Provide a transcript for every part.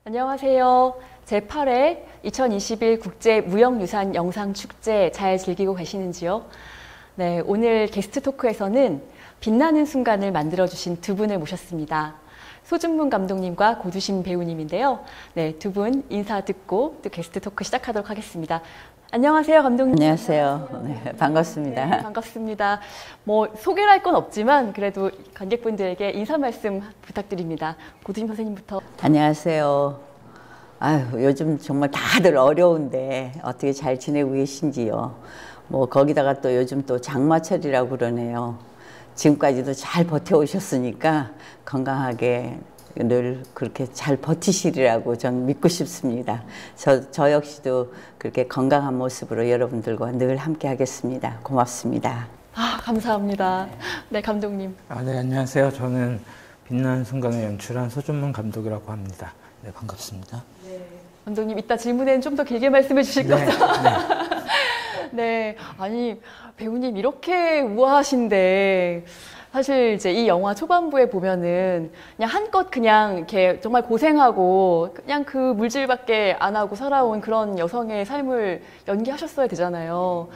안녕하세요. 제8회 2021 국제무형유산 영상축제 잘 즐기고 계시는지요? 네, 오늘 게스트 토크에서는 빛나는 순간을 만들어주신 두 분을 모셨습니다. 소준문 감독님과 고두심 배우님인데요. 네, 두 분 인사 듣고 또 게스트 토크 시작하도록 하겠습니다. 안녕하세요, 감독님. 안녕하세요. 네, 반갑습니다. 네, 반갑습니다. 소개를 할 건 없지만 그래도 관객분들에게 인사 말씀 부탁드립니다. 고두심 선생님부터. 안녕하세요. 아유, 요즘 정말 다들 어려운데 어떻게 잘 지내고 계신지요? 거기다가 또 요즘 또 장마철이라고 그러네요. 지금까지도 잘 버텨오셨으니까 건강하게 늘 그렇게 잘 버티시리라고 전 믿고 싶습니다. 저 역시도 그렇게 건강한 모습으로 여러분들과 늘 함께 하겠습니다. 고맙습니다. 감사합니다. 네, 감독님. 네, 안녕하세요. 저는 빛나는 순간을 연출한 소준문 감독이라고 합니다. 네, 반갑습니다. 네. 감독님, 이따 질문에는 좀 더 길게 말씀해 주실 거죠? 네. 아니, 배우님 이렇게 우아하신데, 사실 이제 이 영화 초반부에 보면은 그냥 한껏 그냥 이렇게 정말 고생하고 그냥 그 물질밖에 안 하고 살아온 그런 여성의 삶을 연기하셨어야 되잖아요.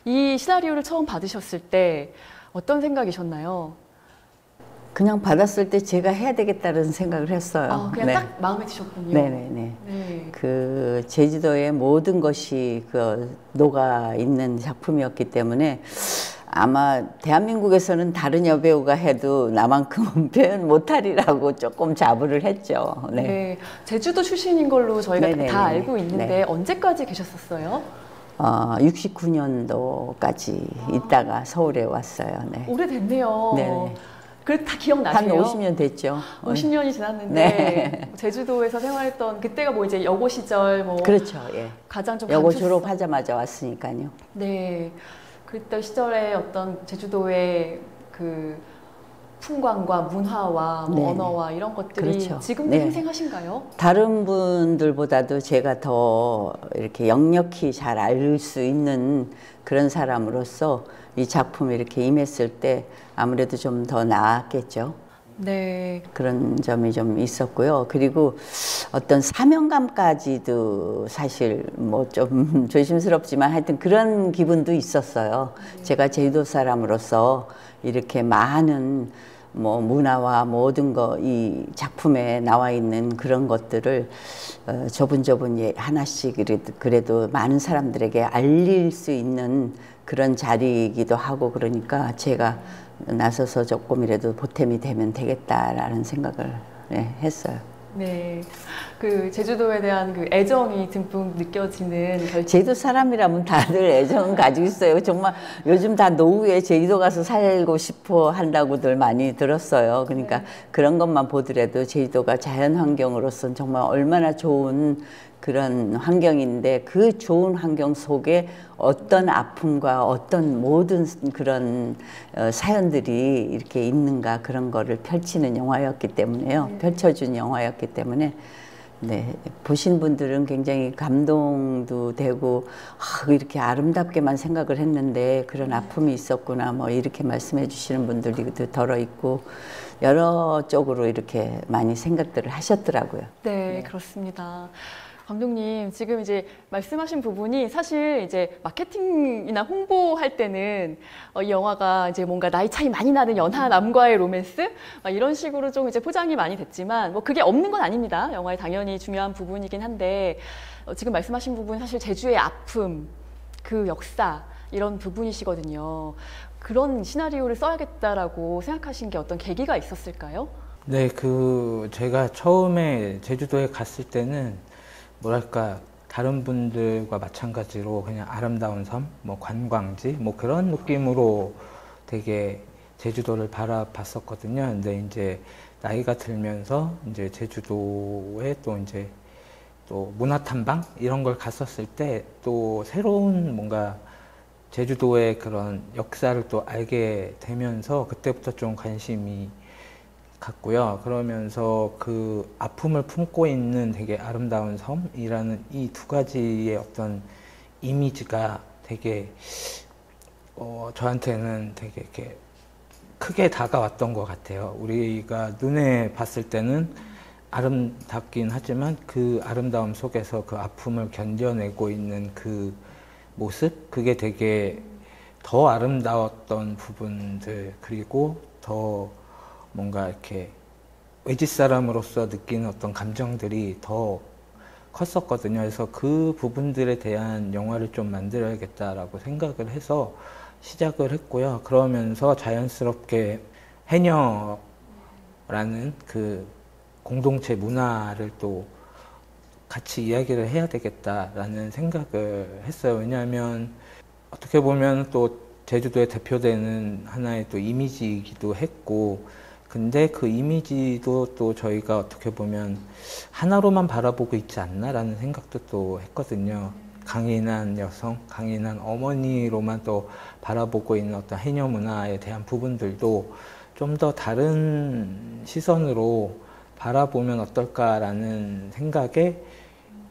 이 시나리오를 처음 받으셨을 때 어떤 생각이셨나요? 그냥 받았을 때 제가 해야 되겠다는 생각을 했어요. 그냥 네. 딱 마음에 드셨군요. 네네네. 네. 그 제주도의 모든 것이 녹아 있는 작품이었기 때문에 아마 대한민국에서는 다른 여배우가 해도 나만큼은 표현 못하리라고 조금 자부를 했죠. 네. 네. 제주도 출신인 걸로 저희가 네네네. 다 알고 있는데 네. 언제까지 계셨었어요? 69년도까지 있다가 서울에 왔어요. 네. 오래됐네요. 네네. 그래도 다 기억나세요? 한 50년 됐죠. 50년이 지났는데 네. 제주도에서 생활했던 그때가 이제 여고 시절 그렇죠. 예. 가장 좀 여고 감췄어. 졸업하자마자 왔으니까요. 네. 그때 시절에 어떤 제주도의 그 풍광과 문화와 네. 언어와 이런 것들이 그렇죠. 지금도 네. 생생하신가요? 다른 분들보다도 제가 더 이렇게 역력히 잘 알 수 있는 그런 사람으로서 이 작품에 이렇게 임했을 때 아무래도 좀 더 나았겠죠. 네. 그런 점이 좀 있었고요. 그리고 어떤 사명감까지도 사실 좀 조심스럽지만 하여튼 그런 기분도 있었어요. 제가 제주도 사람으로서 이렇게 많은 문화와 모든 이 작품에 나와 있는 그런 것들을 조분조분 하나씩 그래도 많은 사람들에게 알릴 수 있는 그런 자리이기도 하고 그러니까 제가 나서서 조금이라도 보탬이 되면 되겠다라는 생각을 했어요. 네. 그 제주도에 대한 그 애정이 듬뿍 느껴지는 제주도 사람이라면 다들 애정은 가지고 있어요. 정말 요즘 다 노후에 제주도 가서 살고 싶어 한다고들 많이 들었어요. 그러니까 그런 것만 보더라도 제주도가 자연 환경으로서는 정말 얼마나 좋은 그런 환경인데 그 좋은 환경 속에 어떤 아픔과 어떤 모든 그런 사연들이 이렇게 있는가 그런 거를 펼치는 영화였기 때문에요. 펼쳐준 영화였기 때문에 네, 보신 분들은 굉장히 감동도 되고 이렇게 아름답게만 생각을 했는데 그런 아픔이 있었구나 이렇게 말씀해 주시는 분들도 덜어 있고 여러 쪽으로 이렇게 많이 생각들을 하셨더라고요. 네, 그렇습니다. 감독님, 지금 이제 말씀하신 부분이 사실 이제 마케팅이나 홍보할 때는 이 영화가 이제 뭔가 나이 차이 많이 나는 연하 남과의 로맨스? 이런 식으로 좀 이제 포장이 많이 됐지만 그게 없는 건 아닙니다. 영화에 당연히 중요한 부분이긴 한데 지금 말씀하신 부분 사실 제주의 아픔, 그 역사 이런 부분이시거든요. 그런 시나리오를 써야겠다라고 생각하신 게 어떤 계기가 있었을까요? 네, 제가 처음에 제주도에 갔을 때는 뭐랄까 다른 분들과 마찬가지로 그냥 아름다운 섬, 관광지 그런 느낌으로 되게 제주도를 바라봤었거든요. 근데 이제 나이가 들면서 이제 제주도에 또 문화 탐방 이런 걸 갔었을 때 또 새로운 뭔가 제주도의 그런 역사를 또 알게 되면서 그때부터 좀 관심이 갔고요. 그러면서 그 아픔을 품고 있는 되게 아름다운 섬이라는 이 두 가지의 어떤 이미지가 되게 저한테는 되게 이렇게 크게 다가왔던 것 같아요. 우리가 눈에 봤을 때는 아름답긴 하지만 그 아름다움 속에서 그 아픔을 견뎌내고 있는 그 모습, 그게 되게 더 아름다웠던 부분들, 그리고 더 뭔가 이렇게 외지 사람으로서 느끼는 어떤 감정들이 더 컸었거든요. 그래서 그 부분들에 대한 영화를 좀 만들어야겠다라고 생각을 해서 시작을 했고요. 그러면서 자연스럽게 해녀라는 그 공동체 문화를 또 같이 이야기를 해야 되겠다라는 생각을 했어요. 왜냐하면 어떻게 보면 또 제주도에 대표되는 하나의 또 이미지이기도 했고, 근데 그 이미지도 또 저희가 어떻게 보면 하나로만 바라보고 있지 않나라는 생각도 또 했거든요. 강인한 여성, 강인한 어머니로만 또 바라보고 있는 어떤 해녀 문화에 대한 부분들도 좀 더 다른 시선으로 바라보면 어떨까라는 생각에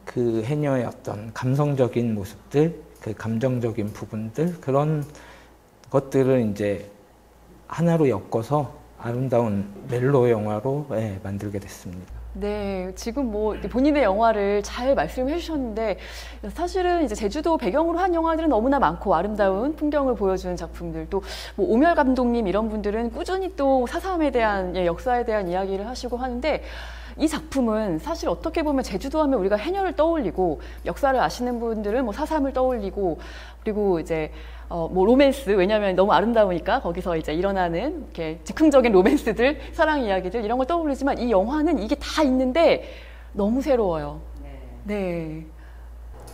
그 해녀의 어떤 감성적인 모습들, 그 감정적인 부분들, 그런 것들을 이제 하나로 엮어서 아름다운 멜로 영화로 만들게 됐습니다. 네, 지금 뭐 본인의 영화를 잘 말씀해 주셨는데 사실은 이제 제주도 배경으로 한 영화들은 너무나 많고 아름다운 풍경을 보여주는 작품들, 또 뭐 오멸 감독님 이런 분들은 꾸준히 또 사삼에 대한 역사에 대한 이야기를 하시고 하는데, 이 작품은 사실 어떻게 보면 제주도 하면 우리가 해녀를 떠올리고 역사를 아시는 분들은 뭐 사삼을 떠올리고, 그리고 이제 뭐 로맨스, 왜냐하면 너무 아름다우니까 거기서 이제 일어나는 이렇게 즉흥적인 로맨스들, 사랑 이야기들 이런 걸 떠올리지만 이 영화는 이게 다 있는데 너무 새로워요. 네.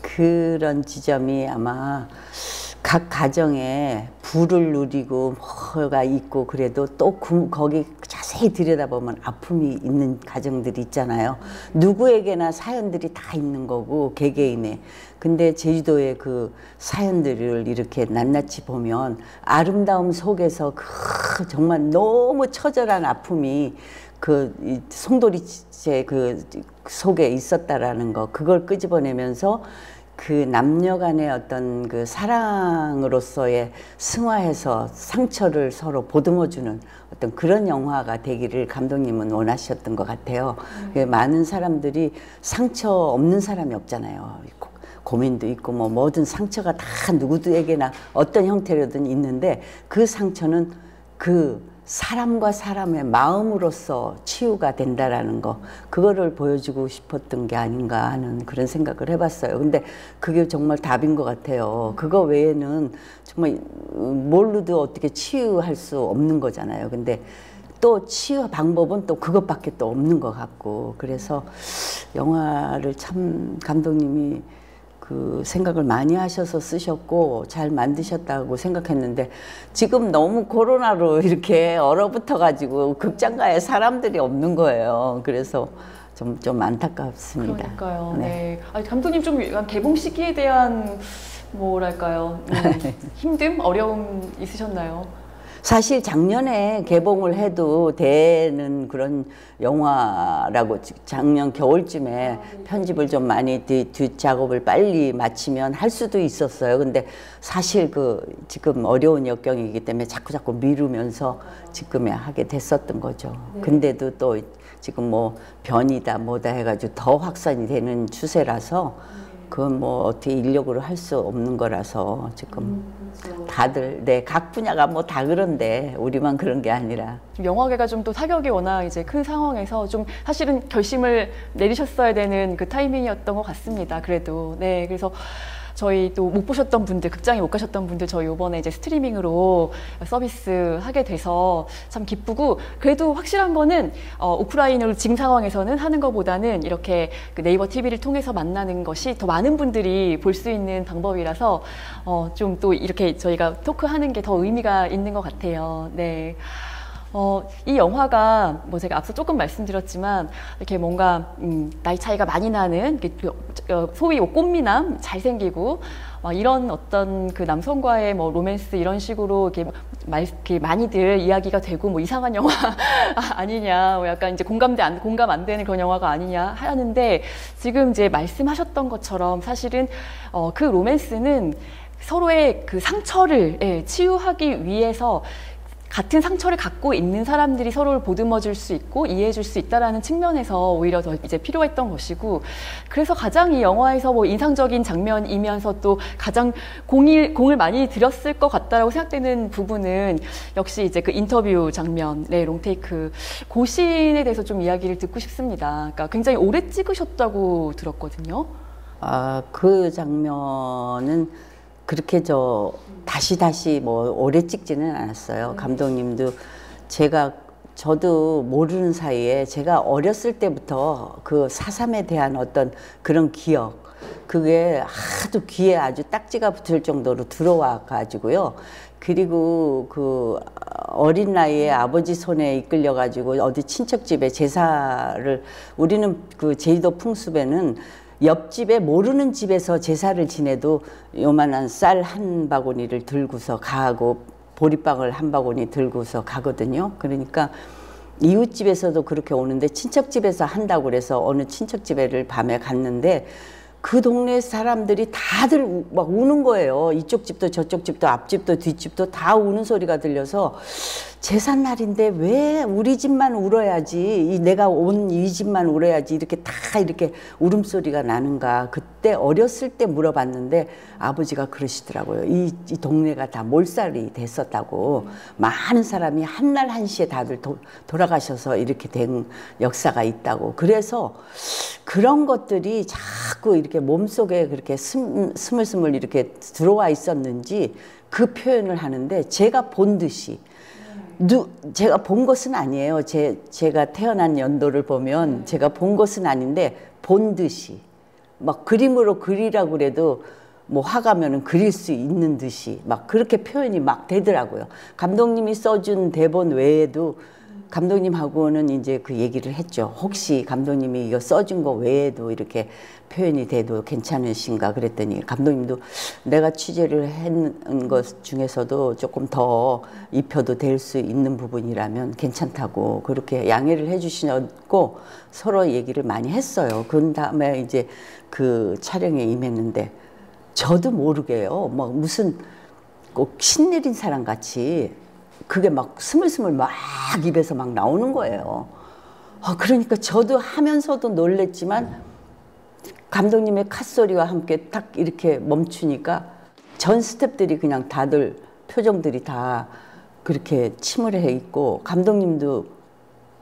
그런 지점이 아마 각 가정에 부를 누리고 뭐가 있고 그래도 또 거기 자세히 들여다보면 아픔이 있는 가정들이 있잖아요. 누구에게나 사연들이 다 있는 거고 개개인의. 근데 제주도의 그 사연들을 이렇게 낱낱이 보면 아름다움 속에서 그 정말 너무 처절한 아픔이 그 송도리째 그 속에 있었다라는 거, 그걸 끄집어내면서 그 남녀 간의 어떤 그 사랑으로서의 승화해서 상처를 서로 보듬어주는 어떤 그런 영화가 되기를 감독님은 원하셨던 것 같아요. 많은 사람들이 상처 없는 사람이 없잖아요. 고민도 있고 뭐 모든 상처가 다 누구에게나 어떤 형태로든 있는데, 그 상처는 그 사람과 사람의 마음으로서 치유가 된다라는 거, 그거를 보여주고 싶었던 게 아닌가 하는 그런 생각을 해봤어요. 근데 그게 정말 답인 것 같아요. 그거 외에는 정말 뭘로도 어떻게 치유할 수 없는 거잖아요. 근데 또 치유 방법은 또 그것밖에 또 없는 것 같고, 그래서 영화를 참 감독님이 그 생각을 많이 하셔서 쓰셨고 잘 만드셨다고 생각했는데, 지금 너무 코로나로 이렇게 얼어붙어 가지고 극장가에 사람들이 없는 거예요. 그래서 좀 안타깝습니다. 그러니까요. 네. 아니, 감독님 좀 개봉 시기에 대한 뭐랄까요, 힘듦, 어려움 있으셨나요? 사실 작년에 개봉을 해도 되는 그런 영화라고, 작년 겨울쯤에 편집을 좀 많이 뒷작업을 빨리 마치면 할 수도 있었어요. 근데 사실 그 지금 어려운 역경이기 때문에 자꾸 미루면서 지금에 하게 됐었던 거죠. 근데도 또 지금 뭐 변이다 뭐다 해가지고 더 확산이 되는 추세라서 그건 뭐 어떻게 인력으로 할 수 없는 거라서 지금 다들 각 분야가 뭐 다 그런데 우리만 그런 게 아니라, 영화계가 좀 또 타격이 워낙 이제 큰 상황에서 좀 사실은 결심을 내리셨어야 되는 그 타이밍이었던 것 같습니다. 그래도 네, 그래서 저희 또 못 보셨던 분들, 극장에 못 가셨던 분들, 저희 이번에 이제 스트리밍으로 서비스 하게 돼서 참 기쁘고, 그래도 확실한 거는 오프라인으로 지금 상황에서는 하는 것보다는 이렇게 그 네이버 TV를 통해서 만나는 것이 더 많은 분들이 볼 수 있는 방법이라서 좀 또 이렇게 저희가 토크하는 게 더 의미가 있는 것 같아요. 네. 이 영화가 뭐 제가 앞서 조금 말씀드렸지만 이렇게 뭔가 나이 차이가 많이 나는 소위 꽃미남, 잘생기고 이런 어떤 그 남성과의 뭐 로맨스 이런 식으로 이렇게 많이들 이야기가 되고 뭐 이상한 영화 아니냐, 뭐 약간 이제 공감 안 되는 그런 영화가 아니냐 하는데, 지금 이제 말씀하셨던 것처럼 사실은 그 로맨스는 서로의 그 상처를 치유하기 위해서 같은 상처를 갖고 있는 사람들이 서로를 보듬어줄 수 있고 이해해줄 수 있다라는 측면에서 오히려 더 이제 필요했던 것이고, 그래서 가장 이 영화에서 뭐 인상적인 장면이면서 또 가장 공을 많이 들였을 것 같다라고 생각되는 부분은 역시 이제 그 인터뷰 장면, 네, 롱테이크, 그 씬에 대해서 좀 이야기를 듣고 싶습니다. 그러니까 굉장히 오래 찍으셨다고 들었거든요. 아, 그 장면은 그렇게 다시 뭐 오래 찍지는 않았어요. 감독님도 저도 모르는 사이에 제가 어렸을 때부터 그 4.3에 대한 어떤 그런 기억, 그게 하도 귀에 아주 딱지가 붙을 정도로 들어와 가지고요. 그리고 그 어린 나이에 아버지 손에 이끌려 가지고 어디 친척 집에 제사를, 우리는 그 제주도 풍습에는 옆집에 모르는 집에서 제사를 지내도 요만한 쌀 한 바구니를 들고서 가고 보리빵을 한 바구니 들고서 가거든요. 그러니까 이웃집에서도 그렇게 오는데 친척집에서 한다고 그래서 어느 친척집에를 밤에 갔는데 그 동네 사람들이 다들 막 우는 거예요. 이쪽 집도 저쪽 집도 앞집도 뒷집도 다 우는 소리가 들려서 제삿날인데 왜 우리 집만 울어야지, 내가 온 이 집만 울어야지 이렇게 다 이렇게 울음소리가 나는가. 그때 어렸을 때 물어봤는데 아버지가 그러시더라고요. 이 동네가 다 몰살이 됐었다고. 많은 사람이 한날 한시에 다들 돌아가셔서 이렇게 된 역사가 있다고. 그래서 그런 것들이 자꾸 이렇게 몸속에 그렇게 스물스물 이렇게 들어와 있었는지 그 표현을 하는데, 제가 본 듯이, 제가 본 것은 아니에요. 제가 태어난 연도를 보면 제가 본 것은 아닌데 본 듯이, 막 그림으로 그리라고 그래도 뭐 화가면은 그릴 수 있는 듯이 막 그렇게 표현이 막 되더라고요. 감독님이 써준 대본 외에도 감독님하고는 이제 그 얘기를 했죠. 혹시 감독님이 이거 써준 거 외에도 이렇게 표현이 돼도 괜찮으신가 그랬더니 감독님도 내가 취재를 한 것 중에서도 조금 더 입혀도 될 수 있는 부분이라면 괜찮다고 그렇게 양해를 해주시고 서로 얘기를 많이 했어요. 그 다음에 이제 그 촬영에 임했는데 저도 모르게요. 막 무슨 꼭 신내린 사람 같이 그게 막 스물스물 막 입에서 막 나오는 거예요. 그러니까 저도 하면서도 놀랬지만 감독님의 컷소리와 함께 딱 이렇게 멈추니까 전 스태프들이 그냥 다들 표정들이 다 그렇게 침울해 있고 감독님도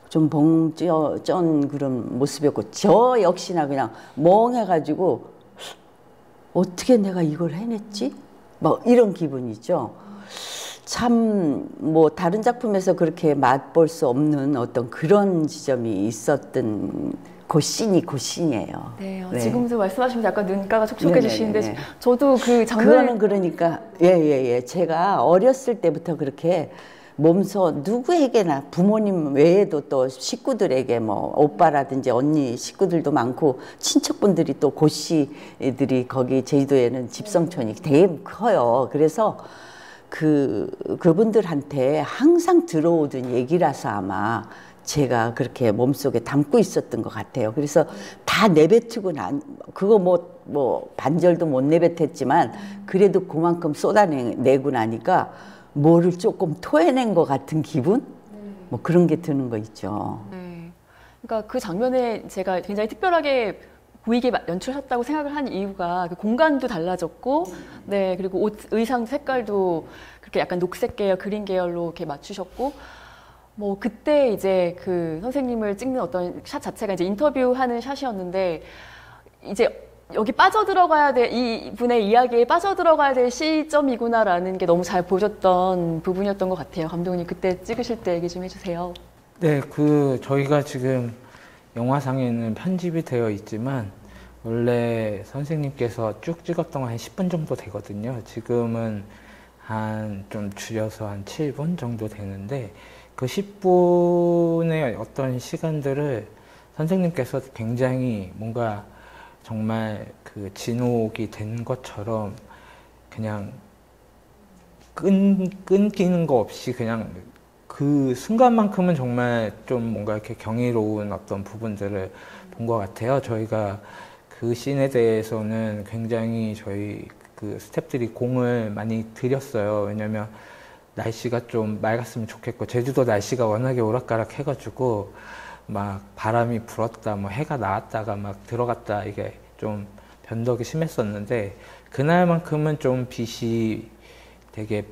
좀 벙쩐 그런 모습이었고 저 역시나 그냥 멍해가지고 어떻게 내가 이걸 해냈지? 막 이런 기분이죠. 참 뭐 다른 작품에서 그렇게 맛볼 수 없는 어떤 그런 지점이 있었던 그 씬이에요. 네, 지금도 말씀하시면서 약간 눈가가 촉촉해지시는데 네네네네. 저도 그 장면을 그거는 그러니까 제가 어렸을 때부터 그렇게 몸소 누구에게나 부모님 외에도 또 식구들에게 뭐 오빠라든지 언니 식구들도 많고 친척분들이 또 고씨들이 거기 제주도에는 집성촌이 되게 커요. 그래서 그분들한테 항상 들어오던 얘기라서 아마 제가 그렇게 몸속에 담고 있었던 것 같아요. 그래서 다 내뱉고 그거 뭐 반절도 못 내뱉었지만 그래도 그만큼 쏟아내고 나니까 뭐를 조금 토해낸 것 같은 기분? 뭐 그런 게 드는 거 있죠. 네. 그러니까 그 장면에 제가 굉장히 특별하게 보이게 연출하셨다고 생각을 한 이유가 그 공간도 달라졌고, 네, 그리고 의상 색깔도 그렇게 약간 녹색 계열, 그린 계열로 이렇게 맞추셨고, 뭐 그때 이제 그 선생님을 찍는 어떤 샷 자체가 이제 인터뷰하는 샷이었는데 이제 여기 빠져들어가야 돼, 이 분의 이야기에 빠져들어가야 될 시점이구나라는 게 너무 잘 보여줬던 부분이었던 것 같아요. 감독님 그때 찍으실 때 얘기 좀 해주세요. 네, 저희가 지금 영화상에는 편집이 되어 있지만 원래 선생님께서 쭉 찍었던 건 한 10분 정도 되거든요. 지금은 좀 줄여서 한 7분 정도 되는데 그 10분의 어떤 시간들을 선생님께서 굉장히 뭔가 정말 그 진옥이 된 것처럼 그냥 끊기는 거 없이 그냥 그 순간만큼은 정말 좀 뭔가 이렇게 경이로운 어떤 부분들을 본 것 같아요. 저희가 그 씬에 대해서는 굉장히 저희 그 스태프들이 공을 많이 들였어요. 왜냐면 날씨가 좀 맑았으면 좋겠고, 제주도 날씨가 워낙에 오락가락 해가지고 막 바람이 불었다, 뭐 해가 나왔다가 막 들어갔다, 이게 좀 변덕이 심했었는데, 그날만큼은 좀 빛이 되게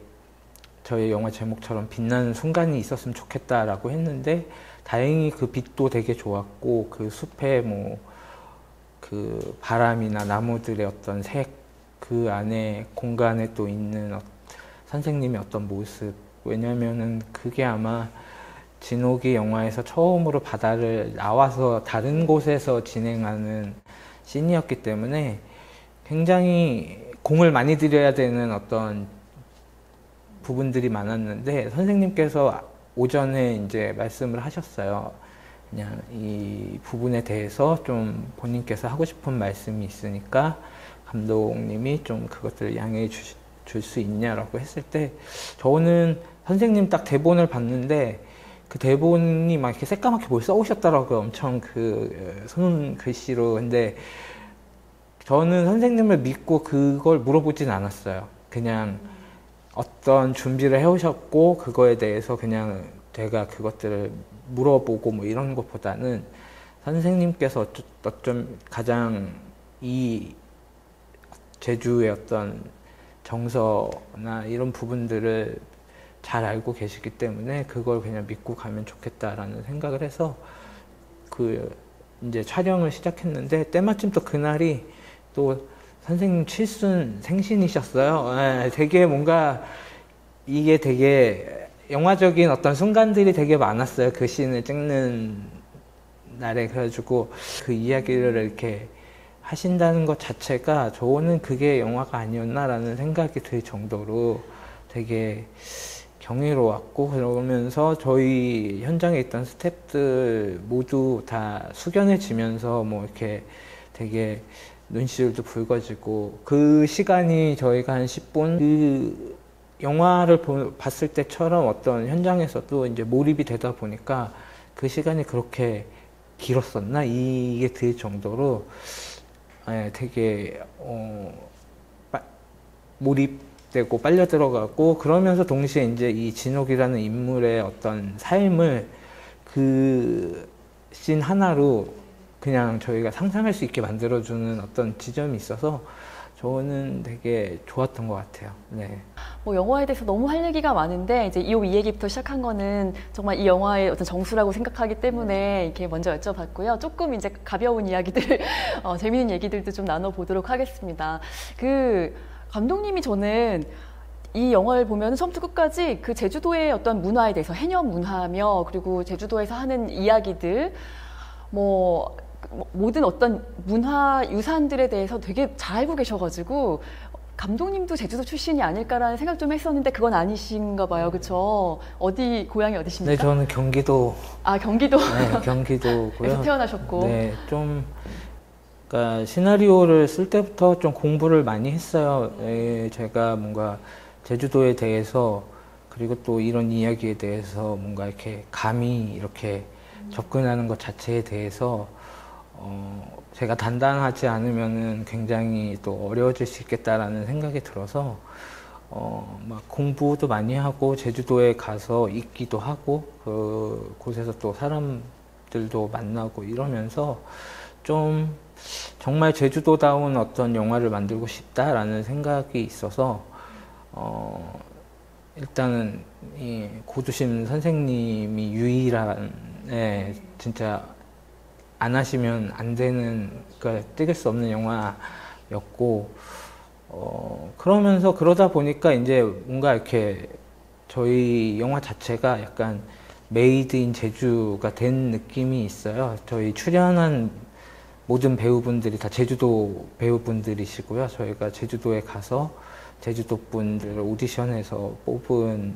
저희 영화 제목처럼 빛나는 순간이 있었으면 좋겠다라고 했는데, 다행히 그 빛도 되게 좋았고, 그 숲에 뭐 그 바람이나 나무들의 어떤 색, 그 안에 공간에 또 있는 선생님의 어떤 모습, 왜냐면은 그게 아마 진옥이 영화에서 처음으로 바다를 나와서 다른 곳에서 진행하는 씬이었기 때문에 굉장히 공을 많이 들여야 되는 어떤 부분들이 많았는데, 선생님께서 오전에 이제 말씀을 하셨어요. 그냥 이 부분에 대해서 좀 본인께서 하고 싶은 말씀이 있으니까 감독님이 좀 그것들을 양해해 줄 수 있냐라고 했을 때, 저는 선생님 딱 대본을 봤는데 그 대본이 막 이렇게 새까맣게 뭘 써오셨더라고요. 엄청 그 손 글씨로. 근데 저는 선생님을 믿고 그걸 물어보진 않았어요. 그냥 어떤 준비를 해오셨고 그거에 대해서 그냥 제가 그것들을 물어보고 뭐 이런 것보다는 선생님께서 어쩜 가장 이 제주의 어떤 정서나 이런 부분들을 잘 알고 계시기 때문에 그걸 그냥 믿고 가면 좋겠다라는 생각을 해서 그 이제 촬영을 시작했는데, 때마침 또 그날이 또 선생님 칠순 생신이셨어요. 되게 뭔가 이게 되게 영화적인 어떤 순간들이 되게 많았어요. 그 씬을 찍는 날에. 그래가지고 그 이야기를 이렇게 하신다는 것 자체가 저는 그게 영화가 아니었나라는 생각이 들 정도로 되게 경이로웠고, 그러면서 저희 현장에 있던 스태프들 모두 다 숙연해지면서 뭐 이렇게 되게 눈시울도 붉어지고, 그 시간이 저희가 한 10분 그 영화를 봤을 때처럼 어떤 현장에서도 이제 몰입이 되다 보니까 그 시간이 그렇게 길었었나 이게 들 정도로 되게 몰입되고 빨려 들어가고, 그러면서 동시에 이제 이 진옥이라는 인물의 어떤 삶을 그 씬 하나로 그냥 저희가 상상할 수 있게 만들어주는 어떤 지점이 있어서 저는 되게 좋았던 것 같아요. 네. 뭐 영화에 대해서 너무 할 얘기가 많은데, 이제 이 얘기부터 시작한 거는 정말 이 영화의 어떤 정수라고 생각하기 때문에 이렇게 먼저 여쭤봤고요. 조금 이제 가벼운 이야기들, 재미있는 얘기들도 좀 나눠보도록 하겠습니다. 그 감독님이, 저는 이 영화를 보면 처음부터 끝까지 그 제주도의 어떤 문화에 대해서, 해녀 문화며 그리고 제주도에서 하는 이야기들, 뭐 모든 어떤 문화 유산들에 대해서 되게 잘 알고 계셔가지고 감독님도 제주도 출신이 아닐까라는 생각 좀 했었는데 그건 아니신가 봐요. 그렇죠? 고향이 어디십니까? 네, 저는 경기도. 아, 경기도. 네, 경기도고요. 그래서 태어나셨고. 네, 좀 그러니까 시나리오를 쓸 때부터 좀 공부를 많이 했어요. 제가 뭔가 제주도에 대해서, 그리고 또 이런 이야기에 대해서 뭔가 이렇게 감히 이렇게 접근하는 것 자체에 대해서 제가 단단하지 않으면은 굉장히 또 어려워질 수 있겠다라는 생각이 들어서 막 공부도 많이 하고 제주도에 가서 있기도 하고 그 곳에서 또 사람들도 만나고 이러면서 좀 정말 제주도다운 어떤 영화를 만들고 싶다라는 생각이 있어서 일단은 이 고두심 선생님이 유일한 진짜 안 하시면 안 되는, 그러니까 찍을 수 없는 영화였고, 그러다 보니까 이제 뭔가 이렇게 저희 영화 자체가 약간 메이드 인 제주가 된 느낌이 있어요. 저희 출연한 모든 배우분들이 다 제주도 배우분들이시고요. 저희가 제주도에 가서 제주도 분들을 오디션해서 뽑은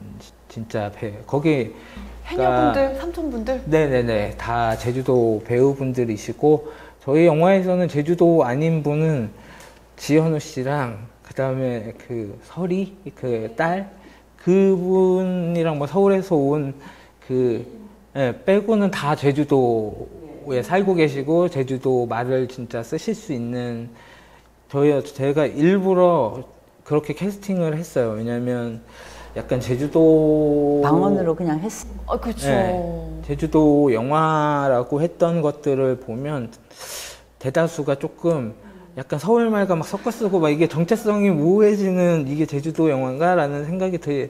진짜 거기 해녀분들, 삼촌분들? 네네네, 다 제주도 배우분들이시고, 저희 영화에서는 제주도 아닌 분은 지현우 씨랑 그 다음에 그 설이 그 딸 그분이랑 뭐 서울에서 온 빼고는 다 제주도에 살고 계시고 제주도 말을 진짜 쓰실 수 있는, 제가 일부러 그렇게 캐스팅을 했어요. 왜냐면 약간 제주도 방언으로 그냥 했어. 아, 그렇죠. 제주도 영화라고 했던 것들을 보면 대다수가 조금 약간 서울말과 막 섞어 쓰고 막 이게 정체성이 모호해지는 이게 제주도 영화인가라는 생각이 드는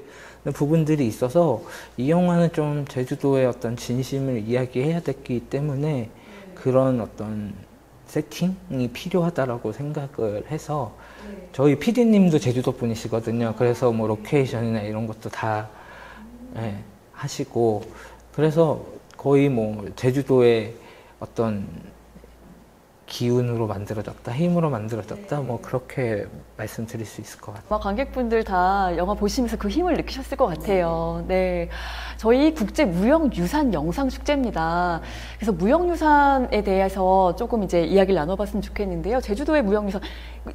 부분들이 있어서 이 영화는 좀 제주도의 어떤 진심을 이야기해야 됐기 때문에 그런 어떤 세팅이 필요하다라고 생각을 해서 저희 PD님도 제주도 분이시거든요. 그래서 뭐 로케이션이나 이런 것도 다 하시고 그래서 거의 뭐 제주도의 어떤 기운으로 만들어졌다, 힘으로 만들어졌다, 뭐 그렇게 말씀드릴 수 있을 것 같아요. 아마 관객분들 다 영화 보시면서 그 힘을 느끼셨을 것 같아요. 네, 저희 국제무형유산 영상축제입니다. 그래서 무형유산에 대해서 조금 이제 이야기를 나눠봤으면 좋겠는데요. 제주도의 무형유산,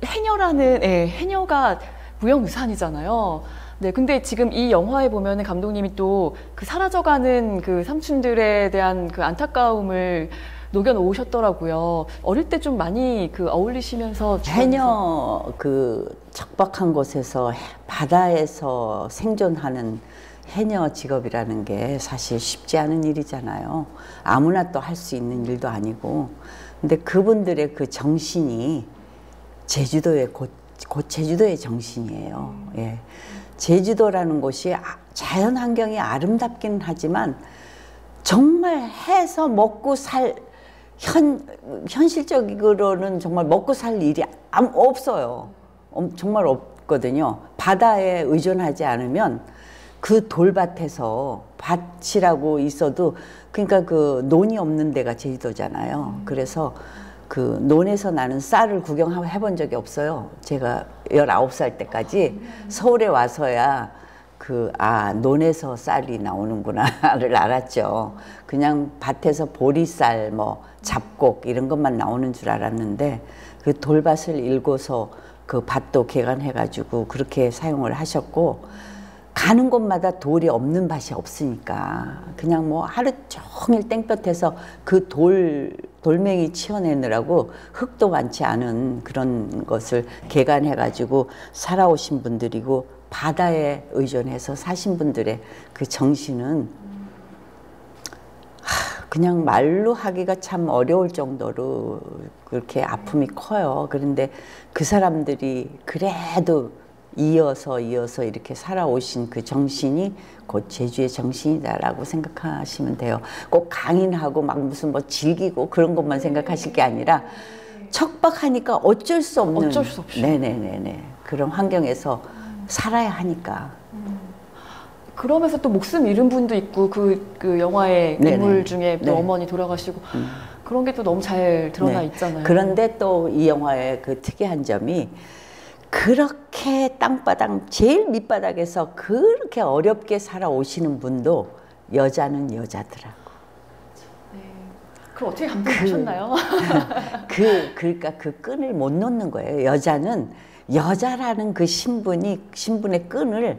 해녀라는, 해녀가 무형유산이잖아요. 네, 근데 지금 이 영화에 보면은 감독님이 또 그 사라져가는 그 삼촌들에 대한 그 안타까움을 녹여놓으셨더라고요. 어릴 때 좀 많이 그 어울리시면서 해녀 그 척박한 곳에서 바다에서 생존하는 해녀 직업이라는 게 사실 쉽지 않은 일이잖아요. 아무나 또 할 수 있는 일도 아니고. 근데 그분들의 그 정신이 제주도의 곧 제주도의 정신이에요. 예. 제주도라는 곳이 자연 환경이 아름답기는 하지만 정말 해서 먹고 현실적으로는 정말 먹고 살 일이 없어요. 정말 없거든요. 바다에 의존하지 않으면 그 돌밭에서 밭이라고 있어도 그러니까 그 논이 없는 데가 제주도잖아요. 그래서 그 논에서 나는 쌀을 구경해 본 적이 없어요. 제가 19살 때까지 서울에 와서야 논에서 쌀이 나오는구나를 알았죠. 그냥 밭에서 보리쌀, 뭐 잡곡 이런 것만 나오는 줄 알았는데 그 돌밭을 일궈서 그 밭도 개간해가지고 그렇게 사용을 하셨고 가는 곳마다 돌이 없는 밭이 없으니까 그냥 뭐 하루 종일 땡볕에서 그 돌멩이 치워내느라고 흙도 많지 않은 그런 것을 개간해가지고 살아오신 분들이고 바다에 의존해서 사신 분들의 그 정신은 그냥 말로 하기가 참 어려울 정도로 그렇게 아픔이 커요. 그런데 그 사람들이 그래도 이어서 이렇게 살아오신 그 정신이 곧 제주의 정신이다라고 생각하시면 돼요. 꼭 강인하고 막 무슨 뭐 즐기고 그런 것만 생각하실 게 아니라 척박하니까 어쩔 수 없는 네네네네 그런 환경에서 살아야 하니까. 그러면서 또 목숨 잃은 분도 있고 그 영화의 인물 중에 또 어머니 돌아가시고 그런 게 또 너무 잘 드러나 있잖아요. 그런데 또 이 영화의 그 특이한 점이 그렇게 땅바닥 제일 밑바닥에서 그렇게 어렵게 살아오시는 분도 여자는 여자더라고. 네. 그럼 어떻게 감동하셨나요? 그러니까 그 끈을 못 놓는 거예요. 여자는 여자라는 그 신분의 끈을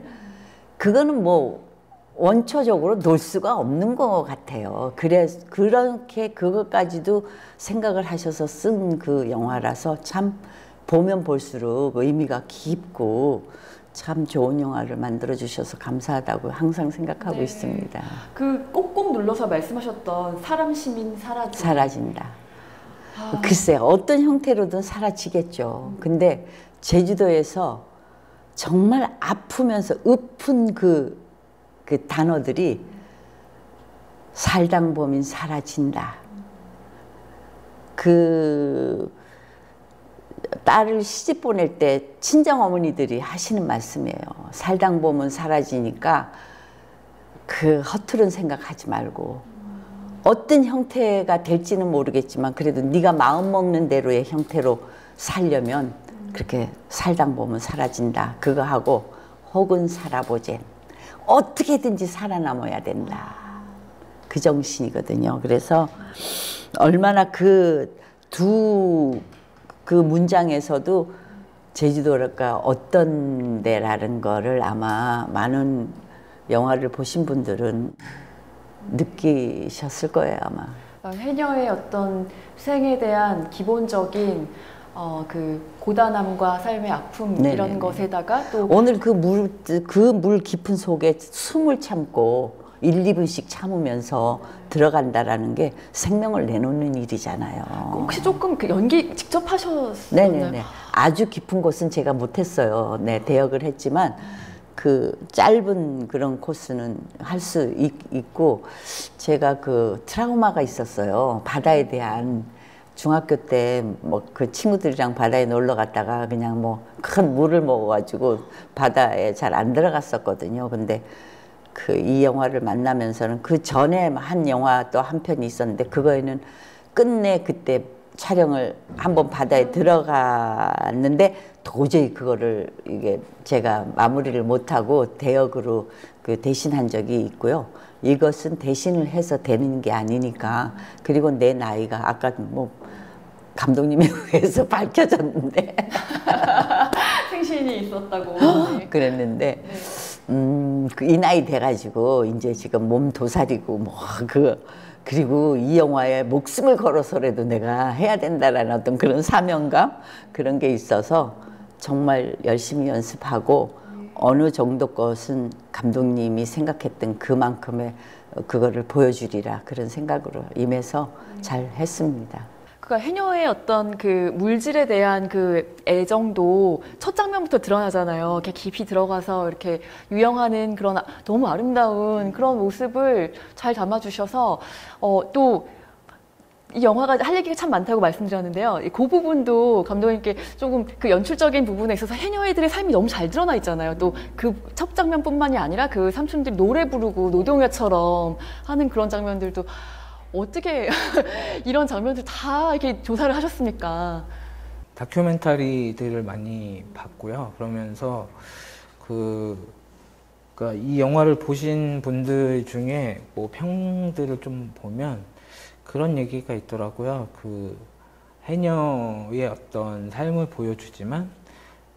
그거는 뭐 원초적으로 놓을 수가 없는 것 같아요. 그렇게 그것까지도 생각을 하셔서 쓴 그 영화라서 참 보면 볼수록 의미가 깊고 참 좋은 영화를 만들어 주셔서 감사하다고 항상 생각하고 있습니다. 그 꼭꼭 눌러서 말씀하셨던 사람 시민 사라진다. 글쎄 어떤 형태로든 사라지겠죠. 근데 제주도에서 정말 아프면서 읊은 그 단어들이 살당범인 사라진다. 그 딸을 시집 보낼 때 친정 어머니들이 하시는 말씀이에요. 살당범은 사라지니까 그 허투른 생각하지 말고 어떤 형태가 될지는 모르겠지만 그래도 네가 마음 먹는 대로의 형태로 살려면 그렇게 살당범은 사라진다. 그거 하고 혹은 살아보젠. 어떻게든지 살아남아야 된다. 그 정신이거든요. 그래서 얼마나 그 문장에서도 제주도가 어떤 데라는 거를 아마 많은 영화를 보신 분들은 느끼셨을 거예요, 아마. 해녀의 어떤 생에 대한 기본적인 그 고단함과 삶의 아픔 네네네. 이런 것에다가 또 오늘 그 물 깊은 속에 숨을 참고 1, 2분씩 참으면서 들어간다라는 게 생명을 내놓는 일이잖아요. 혹시 조금 그 연기 직접 하셨나요? 네네네. 아주 깊은 곳은 제가 못했어요. 네, 대역을 했지만 그 짧은 그런 코스는 할 수 있고 제가 그 트라우마가 있었어요. 바다에 대한 중학교 때 뭐 그 친구들이랑 바다에 놀러 갔다가 그냥 뭐 큰 물을 먹어가지고 바다에 잘 안 들어갔었거든요. 근데 그 이 영화를 만나면서는 그 전에 한 영화 또 한 편이 있었는데 그거에는 끝내 그때 촬영을 한번 바다에 들어갔는데 도저히 그거를 이게 제가 마무리를 못하고 대역으로 그 대신한 적이 있고요. 이것은 대신을 해서 되는 게 아니니까. 그리고 내 나이가 아까 뭐 감독님에 의해서 밝혀졌는데 생신이 있었다고. 네. 그랬는데 네. 이 나이 돼가지고 이제 지금 몸 도사리고 뭐 그리고 이 영화에 목숨을 걸어서라도 내가 해야 된다라는 어떤 그런 사명감 그런 게 있어서 정말 열심히 연습하고 어느 정도 것은 감독님이 생각했던 그만큼의 그거를 보여주리라 그런 생각으로 임해서 잘 했습니다. 그러니까 해녀의 어떤 그 물질에 대한 그 애정도 첫 장면부터 드러나잖아요. 이렇게 깊이 들어가서 이렇게 유영하는 그런 너무 아름다운 그런 모습을 잘 담아주셔서 또 이 영화가 할 얘기가 참 많다고 말씀드렸는데요. 그 부분도 감독님께 조금 그 연출적인 부분에 있어서 해녀애들의 삶이 너무 잘 드러나 있잖아요. 또 그 첫 장면뿐만이 아니라 그 삼촌들이 노래 부르고 노동요처럼 하는 그런 장면들도 어떻게 이런 장면들 다 이렇게 조사를 하셨습니까? 다큐멘터리들을 많이 봤고요. 그러면서 그러니까 이 영화를 보신 분들 중에 뭐 평들을 좀 보면 그런 얘기가 있더라고요. 그 해녀의 어떤 삶을 보여주지만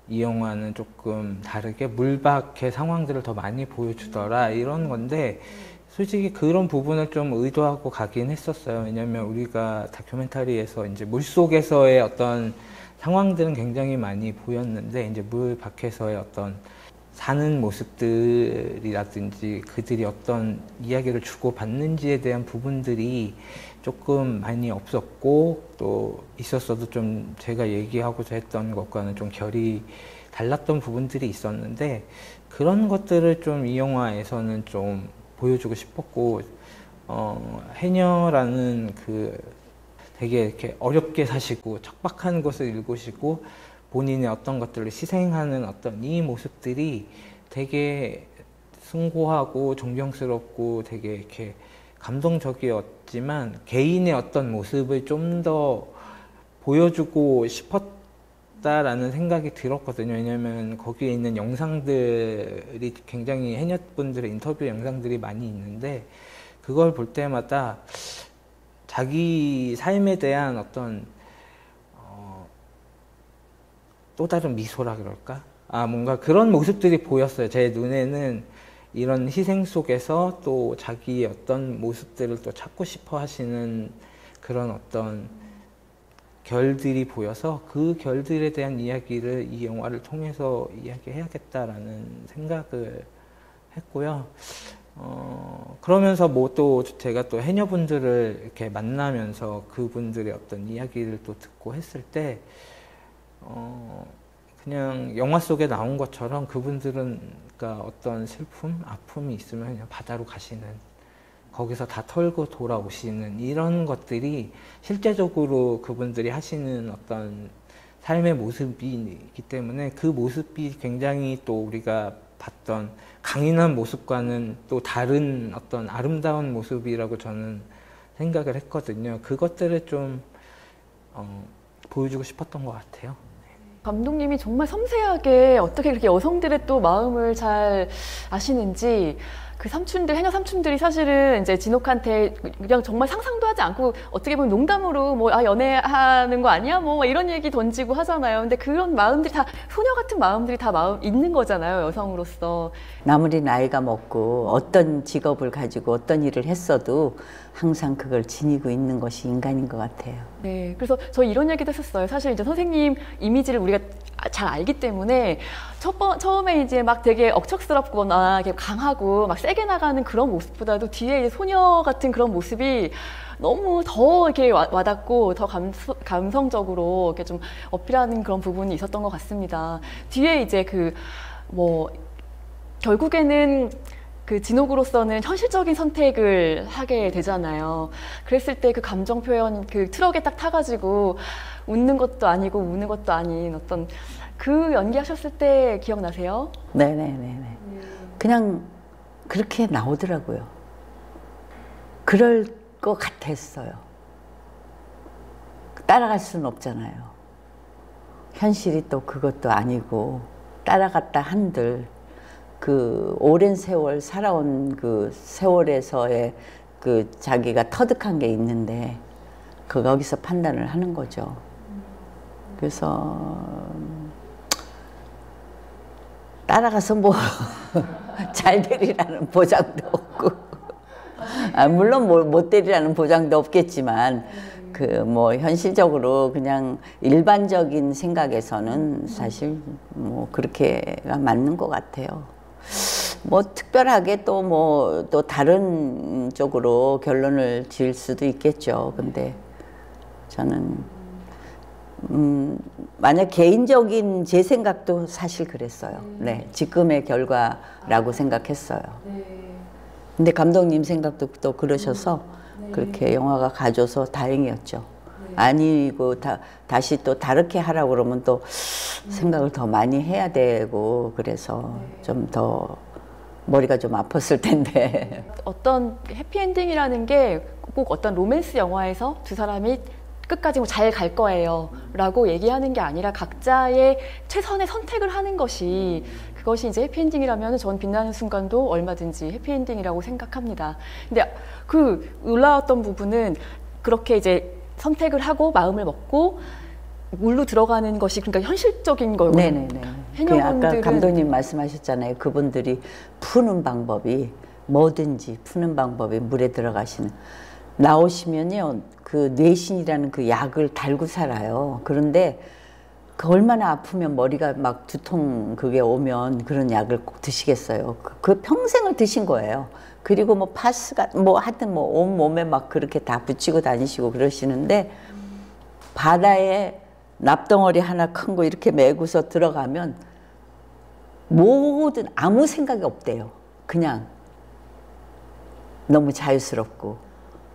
이 영화는 조금 다르게 물 밖의 상황들을 더 많이 보여주더라 이런 건데 솔직히 그런 부분을 좀 의도하고 가긴 했었어요. 왜냐면 우리가 다큐멘터리에서 이제 물 속에서의 어떤 상황들은 굉장히 많이 보였는데 이제 물 밖에서의 어떤 사는 모습들이라든지 그들이 어떤 이야기를 주고받는지에 대한 부분들이 조금 많이 없었고 또 있었어도 좀 제가 얘기하고자 했던 것과는 좀 결이 달랐던 부분들이 있었는데 그런 것들을 좀 이 영화에서는 좀 보여주고 싶었고 해녀라는 그 되게 이렇게 어렵게 사시고 척박한 곳을 일구시고 본인의 어떤 것들을 희생하는 어떤 이 모습들이 되게 숭고하고 존경스럽고 되게 이렇게 감동적이었지만 개인의 어떤 모습을 좀 더 보여주고 싶었다라는 생각이 들었거든요. 왜냐면 거기에 있는 영상들이 굉장히 해녀분들의 인터뷰 영상들이 많이 있는데 그걸 볼 때마다 자기 삶에 대한 어떤 또 다른 미소라 그럴까? 뭔가 그런 모습들이 보였어요. 제 눈에는 이런 희생 속에서 또 자기의 어떤 모습들을 또 찾고 싶어 하시는 그런 어떤 결들이 보여서 그 결들에 대한 이야기를 이 영화를 통해서 이야기해야겠다라는 생각을 했고요. 그러면서 뭐 또 제가 또 해녀분들을 이렇게 만나면서 그분들의 어떤 이야기를 또 듣고 했을 때 그냥 영화 속에 나온 것처럼 그분들은 그러니까 어떤 슬픔, 아픔이 있으면 그냥 바다로 가시는 거기서 다 털고 돌아오시는 이런 것들이 실제적으로 그분들이 하시는 어떤 삶의 모습이기 때문에 그 모습이 굉장히 또 우리가 봤던 강인한 모습과는 또 다른 어떤 아름다운 모습이라고 저는 생각을 했거든요. 그것들을 좀 보여주고 싶었던 것 같아요. 감독님이 정말 섬세하게 어떻게 그렇게 여성들의 또 마음을 잘 아시는지 그 삼촌들, 해녀 삼촌들이 사실은 이제 진옥한테 그냥 정말 상상도 하지 않고 어떻게 보면 농담으로 뭐, 아, 연애하는 거 아니야? 뭐, 이런 얘기 던지고 하잖아요. 근데 그런 마음들이 다, 소녀 같은 마음들이 다 있는 거잖아요. 여성으로서. 아무리 나이가 먹고 어떤 직업을 가지고 어떤 일을 했어도 항상 그걸 지니고 있는 것이 인간인 것 같아요. 네. 그래서 저 이런 얘기도 했었어요. 사실 이제 선생님 이미지를 우리가 잘 알기 때문에 처음에 이제 막 되게 억척스럽거나 이렇게 강하고 막 세게 나가는 그런 모습보다도 뒤에 이제 소녀 같은 그런 모습이 너무 더 이렇게 와닿고 더 감성적으로 이렇게 좀 어필하는 그런 부분이 있었던 것 같습니다. 뒤에 이제 결국에는 그 진옥으로서는 현실적인 선택을 하게 되잖아요. 그랬을 때 그 감정 표현, 그 트럭에 딱 타가지고 웃는 것도 아니고 우는 것도 아닌 어떤 그 연기하셨을 때 기억나세요? 네네네네. 그냥 그렇게 나오더라고요. 그럴 것 같았어요. 따라갈 수는 없잖아요. 현실이 또 그것도 아니고 따라갔다 한들 그 오랜 세월 살아온 그 세월에서의 그 자기가 터득한 게 있는데 거기서 판단을 하는 거죠. 그래서 따라가서 뭐 잘 되리라는 보장도 없고 물론 못 되리라는 보장도 없겠지만 그 뭐 현실적으로 그냥 일반적인 생각에서는 사실 뭐 그렇게가 맞는 것 같아요. 뭐 특별하게 또 다른 쪽으로 결론을 지을 수도 있겠죠. 근데 저는 만약 개인적인 제 생각도 사실 그랬어요. 네, 지금의 결과라고 생각했어요. 근데 감독님 생각도 또 그러셔서 그렇게 영화가 가져서 다행이었죠. 아니고 다시 또 다르게 하라고 그러면 또 생각을 더 많이 해야 되고 그래서 좀 더 머리가 좀 아팠을 텐데. 어떤 해피엔딩이라는 게 꼭 어떤 로맨스 영화에서 두 사람이 끝까지 잘 갈 거예요 라고 얘기하는 게 아니라 각자의 최선의 선택을 하는 것이 그것이 이제 해피엔딩이라면 전 빛나는 순간도 얼마든지 해피엔딩이라고 생각합니다. 근데 그 올라왔던 부분은 그렇게 이제 선택을 하고 마음을 먹고 물로 들어가는 것이 그러니까 현실적인 거거든요. 네네네. 아까 감독님 말씀하셨잖아요. 그분들이 푸는 방법이 뭐든지 푸는 방법이 물에 들어가시는 나오시면요 그 뇌신이라는 그 약을 달고 살아요. 그런데 그 얼마나 아프면 머리가 막 두통 그게 오면 그런 약을 꼭 드시겠어요. 그 평생을 드신 거예요. 그리고 뭐 파스가 뭐 하여튼 뭐 온 몸에 막 그렇게 다 붙이고 다니시고 그러시는데 바다에 납덩어리 하나 큰 거 이렇게 메고서 들어가면 모든 아무 생각이 없대요. 그냥 너무 자유스럽고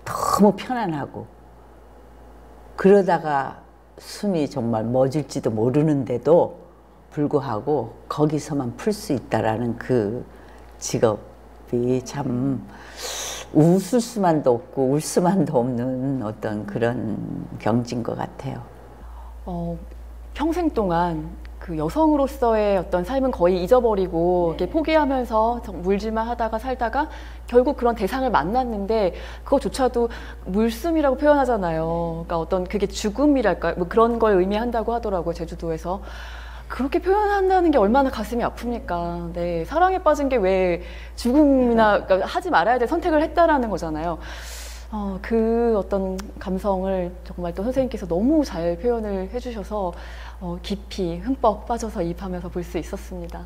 너무 편안하고 그러다가 숨이 정말 멎을지도 모르는데도 불구하고 거기서만 풀 수 있다라는 그 직업이 참 웃을 수만도 없고 울 수만도 없는 어떤 그런 경지인 것 같아요. 평생 동안 그 여성으로서의 어떤 삶은 거의 잊어버리고 이렇게 포기하면서 물질만 하다가 살다가 결국 그런 대상을 만났는데 그것조차도 물숨이라고 표현하잖아요. 그러니까 어떤 그게 죽음이랄까 뭐 그런 걸 의미한다고 하더라고요. 제주도에서. 그렇게 표현한다는 게 얼마나 가슴이 아픕니까? 네, 사랑에 빠진 게 왜 죽음이나 그러니까 하지 말아야 될 선택을 했다라는 거잖아요. 그 어떤 감성을 정말 또 선생님께서 너무 잘 표현을 해주셔서 깊이 흠뻑 빠져서 이입하면서 볼 수 있었습니다.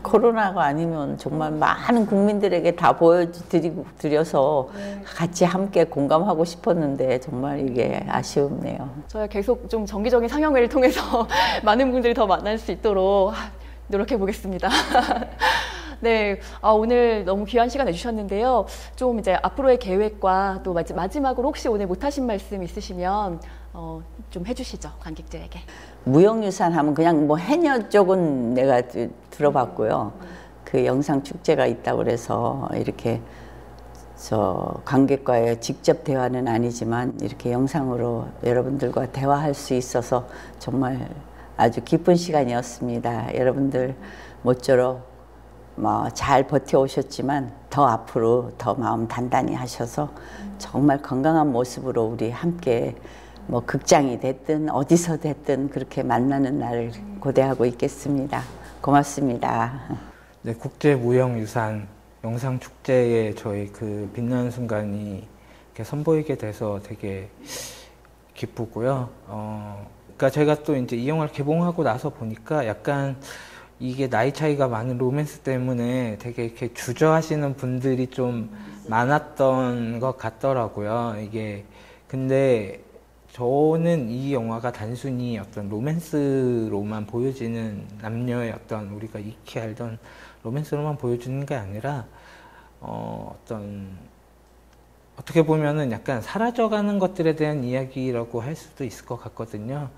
코로나가 아니면 정말 많은 국민들에게 다 보여드려서 같이 함께 공감하고 싶었는데 정말 이게 아쉬웠네요. 저희가 계속 좀 정기적인 상영회를 통해서 많은 분들이 더 만날 수 있도록 노력해 보겠습니다. 네, 오늘 너무 귀한 시간 내주셨는데요. 좀 이제 앞으로의 계획과 또 마지막으로 혹시 오늘 못하신 말씀 있으시면 좀 해주시죠, 관객들에게. 무형유산 하면 그냥 뭐 해녀 쪽은 내가 들어봤고요. 그 영상 축제가 있다고 그래서 이렇게 관객과의 직접 대화는 아니지만 이렇게 영상으로 여러분들과 대화할 수 있어서 정말 아주 기쁜 시간이었습니다. 여러분들 모쪼록 잘 버텨오셨지만 더 더 앞으로 더 마음 단단히 하셔서 정말 건강한 모습으로 우리 함께 뭐 극장이 됐든 어디서 됐든 그렇게 만나는 날을 고대하고 있겠습니다. 고맙습니다. 네, 국제무형유산 영상축제에 저희 그 빛나는 순간이 이렇게 선보이게 돼서 되게 기쁘고요. 그러니까 제가 또 이제 이 영화를 개봉하고 나서 보니까 약간 이게 나이 차이가 많은 로맨스 때문에 되게 이렇게 주저하시는 분들이 좀 많았던 것 같더라고요. 이게 근데 저는 이 영화가 단순히 어떤 로맨스로만 보여지는 남녀의 어떤 우리가 익히 알던 로맨스로만 보여주는 게 아니라 어떻게 보면은 약간 사라져가는 것들에 대한 이야기라고 할 수도 있을 것 같거든요.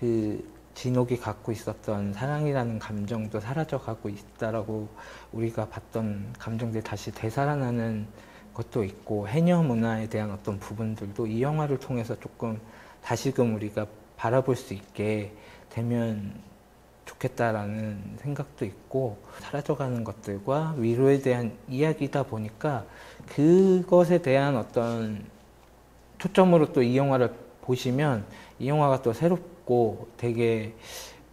그 진옥이 갖고 있었던 사랑이라는 감정도 사라져가고 있다라고 우리가 봤던 감정들이 다시 되살아나는 것도 있고 해녀 문화에 대한 어떤 부분들도 이 영화를 통해서 조금 다시금 우리가 바라볼 수 있게 되면 좋겠다라는 생각도 있고 사라져가는 것들과 위로에 대한 이야기다 보니까 그것에 대한 어떤 초점으로 또 이 영화를 보시면 이 영화가 또 새롭고 되게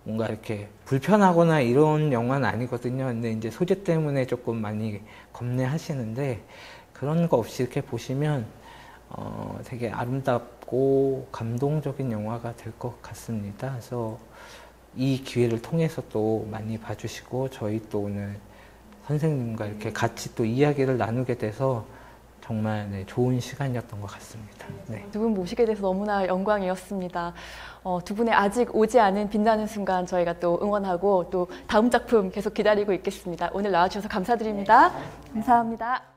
뭔가 이렇게 불편하거나 이런 영화는 아니거든요. 근데 이제 소재 때문에 조금 많이 겁내하시는데 그런 거 없이 이렇게 보시면 되게 아름답고 감동적인 영화가 될 것 같습니다. 그래서 이 기회를 통해서 또 많이 봐주시고 저희 또 오늘 선생님과 이렇게 같이 또 이야기를 나누게 돼서 정말 네, 좋은 시간이었던 것 같습니다. 네. 두 분 모시게 돼서 너무나 영광이었습니다. 두 분의 아직 오지 않은 빛나는 순간 저희가 또 응원하고 또 다음 작품 계속 기다리고 있겠습니다. 오늘 나와주셔서 감사드립니다. 감사합니다.